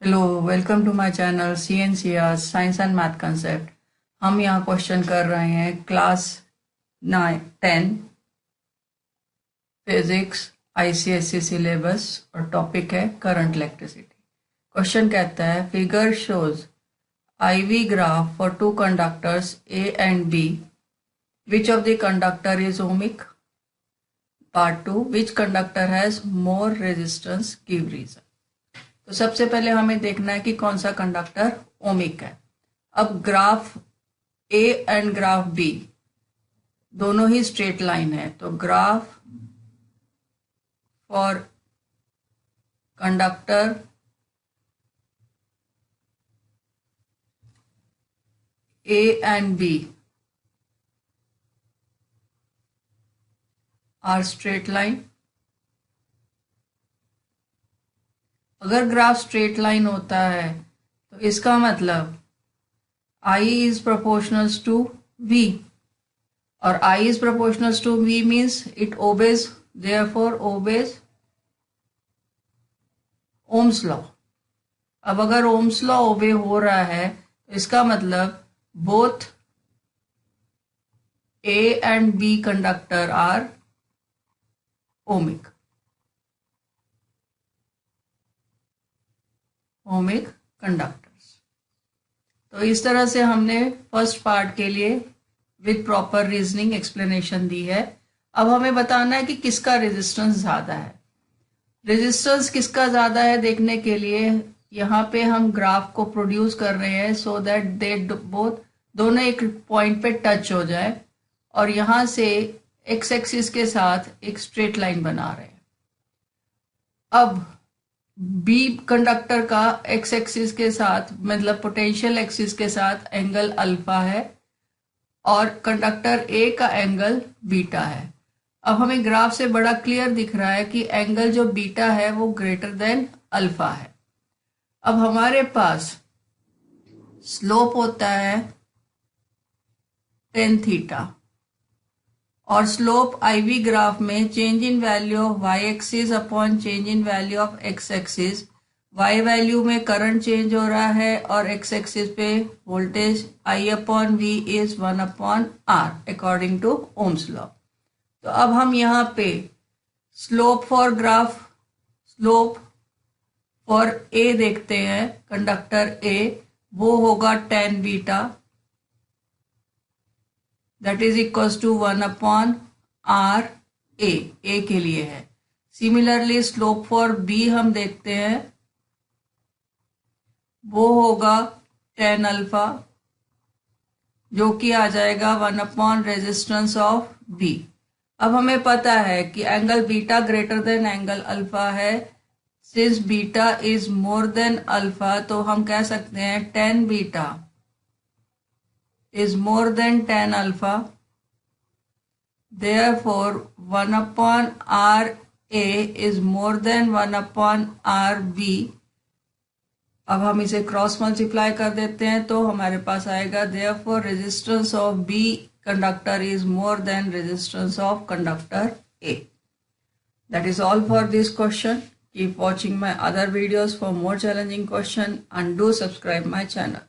Hello, welcome to my channel CNCR science and math concept. हम यहाँ question कर रहे हैं क्लास 10 फिजिक्स ICSE सिलेबस और टॉपिक है करंट इलेक्ट्रिसिटी। क्वेश्चन कहता है figure shows IV graph for two conductors A and B, which of the conductor is ohmic? Part 2, which conductor has more resistance, give reason। तो सबसे पहले हमें देखना है कि कौन सा कंडक्टर ओमिक है। अब graph A and graph B दोनों ही स्ट्रेट लाइन है, तो graph for conductor A and B are straight line. अगर ग्राफ स्ट्रेट लाइन होता है तो इसका मतलब I is proportional to V, और I is proportional to V means it obeys, therefore obeys Ohm's law। अब अगर Ohm's law ओबे हो रहा है तो इसका मतलब both A and B conductor are ohmic conductors। तो इस तरह से हमने फर्स्ट पार्ट के लिए विद प्रॉपर रीजनिंग एक्सप्लेनेशन दी है। अब हमें बताना है कि किसका रेजिस्टेंस ज़्यादा है। रेजिस्टेंस किसका ज़्यादा है देखने के लिए यहाँ पे हम ग्राफ को प्रोड्यूस कर रहे हैं सो दैट दे बोथ दोनों एक पॉइंट पे टच हो जाए, और यहाँ से एक्स एक्सिस के साथ एक स्ट्रेट लाइन बना रहे हैं। अब बी कंडक्टर का एक्स एक्सिस के साथ मतलब पोटेंशियल एक्सिस के साथ एंगल अल्फा है और कंडक्टर ए का एंगल बीटा है। अब हमें ग्राफ से बड़ा क्लियर दिख रहा है कि एंगल जो बीटा है वो ग्रेटर देन अल्फा है। अब हमारे पास स्लोप होता है tan थीटा, और स्लोप IV ग्राफ में change in value of y axis upon change in value of x axis. y value में करंट चेंज हो रहा है और x एक्सिस पे voltage I upon V is 1 upon R according to Ohm's law. तो अब हम यहाँ पे स्लोप फॉर A देखते हैं, कंडक्टर A, वो होगा tan beta that is equal to 1 upon R A के लिए है। सिमिलरली स्लोप फॉर B हम देखते हैं, वो होगा tan अल्फा जो कि आ जाएगा 1 अपॉन रेजिस्टेंस ऑफ B। अब हमें पता है कि angle beta greater than angle alpha है। Since beta is more than alpha तो हम कह सकते हैं tan beta is more than tan alpha, therefore 1 upon RA is more than 1 upon RB। अब हम इसे क्रॉस मल्टीप्लाई कर देते हैं तो हमारे पास आएगा therefore resistance of B conductor is more than resistance of conductor A। That is all for this question. Keep watching my other videos for more challenging question and do subscribe my channel.